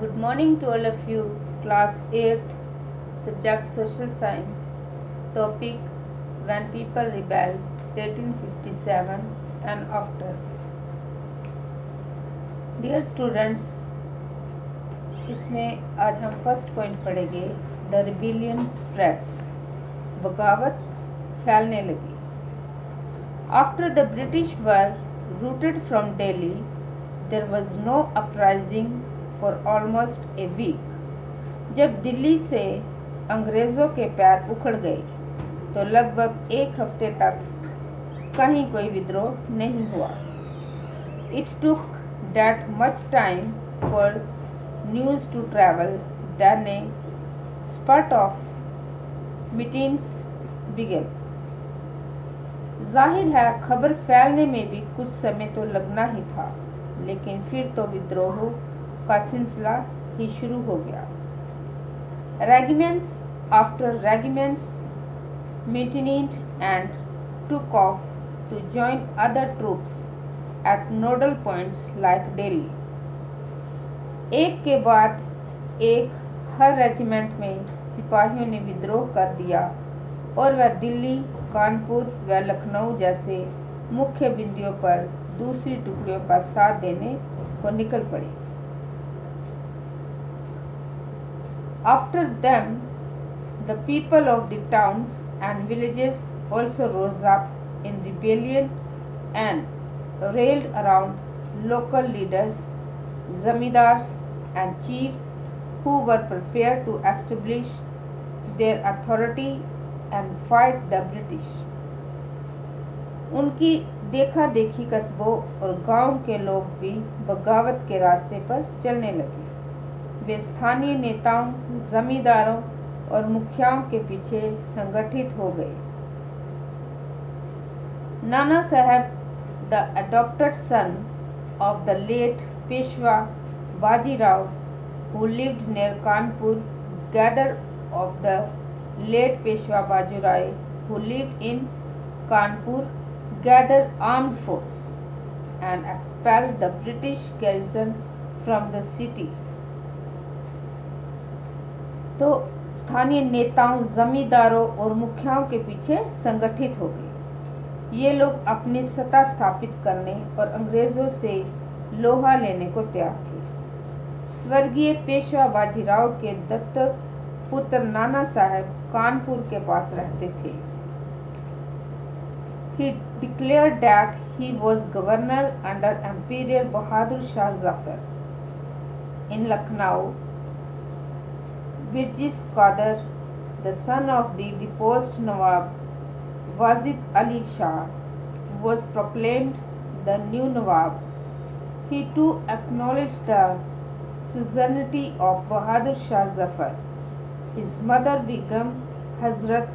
Good morning to all of you. Class 8th, subject Social Science. Topic When People Rebel, 1857 and After. Dear students, इसमें आज हम first point पढ़ेंगे the rebellion spreads, बगावत फैलने लगी. After the British were routed from Delhi, there was no uprising for almost a week. जब दिल्ली से अंग्रेज़ों के पैर उखड़ गए तो लगभग एक हफ्ते तक कहीं कोई विद्रोह नहीं हुआ. It took that much time for news to travel, then a spurt of meetings began. जाहिर है खबर फैलने में भी कुछ समय तो लगना ही था, लेकिन फिर तो विद्रोहों का सिलसिला ही शुरू हो गया. Regiments after regiments mutinied and took off to join other troops at nodal points like Delhi. एक के बाद एक हर रेजिमेंट में सिपाहियों ने विद्रोह कर दिया और वह दिल्ली, कानपुर व लखनऊ जैसे मुख्य बिंदुओं पर दूसरी टुकड़ियों का साथ देने को निकल पड़े. After them, the people of the towns and villages also rose up in rebellion and railed around local leaders, zamindars and chiefs who were prepared to establish their authority and fight the British. उनकी देखा देखी कस्बों और गांव के लोग भी बगावत के रास्ते पर चलने लगे. वे स्थानीय नेताओं, जमींदारों और मुखियाओं के पीछे संगठित हो गए. नाना साहब, the adopted son of the late Peshwa Bajirao, who lived near Kanpur, gathered of the late Peshwa Bajirao, who lived in Kanpur, gathered armed force and expelled the British garrison from the city. तो स्थानीय नेताओं, जमींदारों और मुखियाओं के पीछे संगठित हो गए. ये लोग अपनी सत्ता स्थापित करने और अंग्रेजों से लोहा लेने को तैयार थे. स्वर्गीय पेशवा बाजीराव के दत्तक पुत्र नाना साहब कानपुर के पास रहते थे. He declared that he was governor under Emperor Bahadur Shah Zafar. In Lucknow, Birjis Qadar, the son of the deposed Nawab Wazid Ali Shah, was proclaimed the new Nawab. He too acknowledged the suzerainty of Bahadur Shah Zafar. His mother Begum Hazrat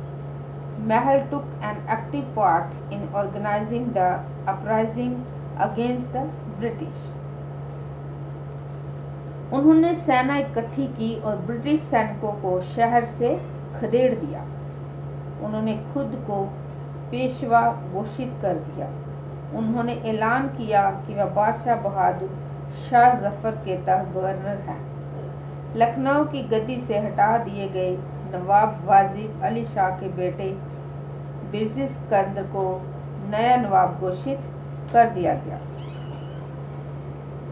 Mahal took an active part in organizing the uprising against the British. उन्होंने सेना इकट्ठी की और British सैनिकों को शहर से खदेड़ दिया. उन्होंने खुद को पेशवा घोषित कर दिया. उन्होंने ऐलान किया कि वह बादशाह बहादुर शाह जफर के तहत गवर्नर हैं. लखनऊ की गद्दी से हटा दिए गए नवाब वाजिद अली शाह के बेटे बिरजिस कंदर को नया नवाब घोषित कर दिया गया.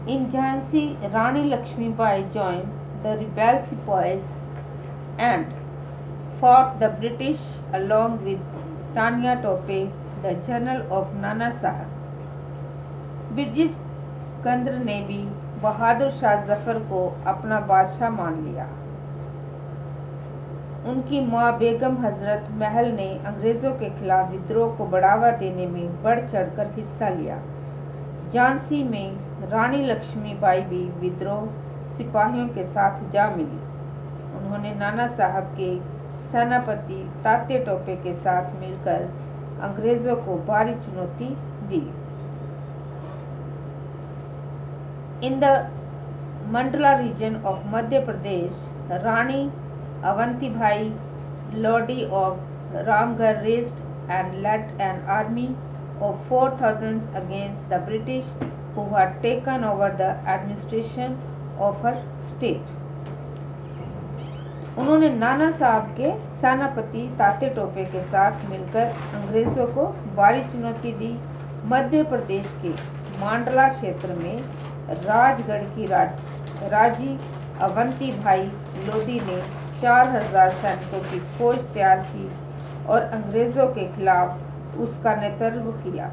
In Jhansi, Rani Lakshmibai joined the rebel sepoys and fought the British along with Tanya Tope, the general of Nana Sahib. Birjis Kandar ने भी बहादुर शाह जफर को अपना बादशाह मान लिया. उनकी मां बेगम हजरत महल ने अंग्रेजों के खिलाफ विद्रोह को बढ़ावा देने में बढ़ चढ़कर हिस्सा लिया. झांसी में रानी लक्ष्मीबाई भी विद्रोह सिपाहियों के साथ जा मिली. उन्होंने नाना साहब के सेनापति तात्या टोपे के साथ मिलकर अंग्रेजों को भारी चुनौती दी. In the Mandla region of Madhya Pradesh, Rani Avantibai Lodi of Ramgarh raised and led an army of 4,000 against the British, who had taken over the administration of her state. उन्होंने नाना साहब के सेनापति तात्या टोपे के साथ मिलकर अंग्रेजों को भारी चुनौती दी। मध्य प्रदेश के मांडला क्षेत्र में राजगढ़ की राजी अवंती भाई लोधी ने 4000 सैनिकों की फौज तैयार की और अंग्रेजों के खिलाफ उसका नेतृत्व किया,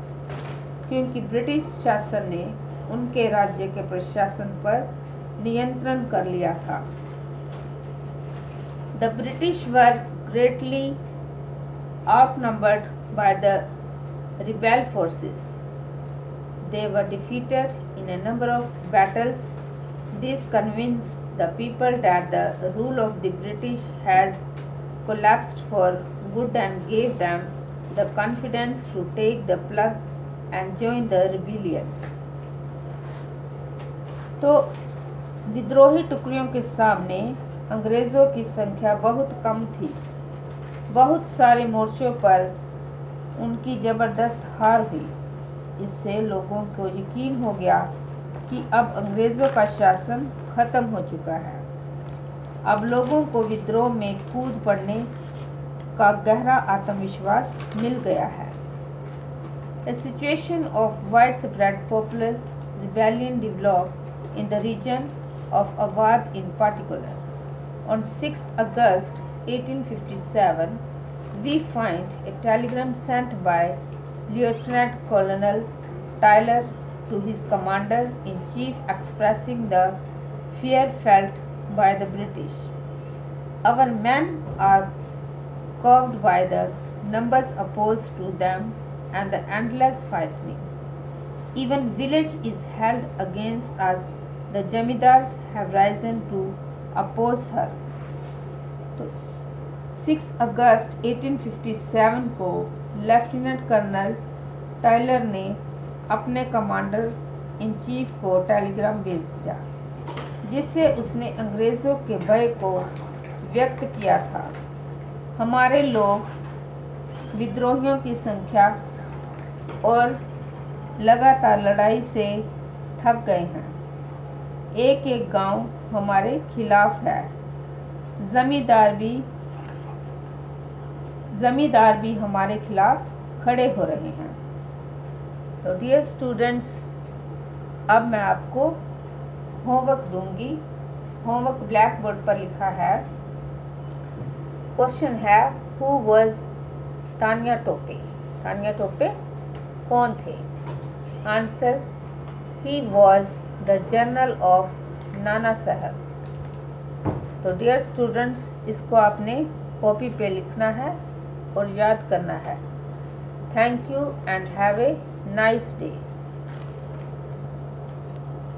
क्योंकि ब्रिटिश शासन ने उनके राज्य के प्रशासन पर नियंत्रण कर लिया था। The British were greatly outnumbered by the rebel forces. They were defeated in a number of battles. This convinced the people that the rule of the British has collapsed for good and gave them the confidence to take the plug and join the rebellion. तो विद्रोही टुकड़ियों के सामने अंग्रेजों की संख्या बहुत कम थी। बहुत सारे मोर्चों पर उनकी जबरदस्त हार हुई। इससे लोगों को यकीन हो गया कि अब अंग्रेजों का शासन खत्म हो चुका है। अब लोगों को विद्रोह में कूद पड़ने का गहरा आत्मविश्वास मिल गया है। A situation of widespread populist rebellion developed in the region of Awadh in particular. On 6th August 1857, we find a telegram sent by Lieutenant Colonel Tyler to his commander-in-chief expressing the fear felt by the British. Our men are cowed by the numbers opposed to them and the endless fighting. Even village is held against us. The Jamidars have risen to oppose her. तो 6 अगस्त 1857 को lieutenant colonel Tyler ने अपने commander in chief को Telegram भेजा, जिससे उसने अंग्रेज़ों के भय को व्यक्त किया था। हमारे लोग विद्रोहियों की संख्या और लगातार लड़ाई से थक गए हैं। एक एक गांव हमारे खिलाफ है। जमींदार भी हमारे खिलाफ खड़े हो रहे हैं। तो डियर स्टूडेंट्स, अब मैं आपको होमवर्क दूंगी। होमवर्क ब्लैक बोर्ड पर लिखा है। क्वेश्चन है, हु वाज तान्या टोपे? तान्या टोपे कौन थे? Answer, he was the general of नाना साहब। तो डियर स्टूडेंट्स, इसको आपने कॉपी पे लिखना है और याद करना है। Thank you and have a nice day.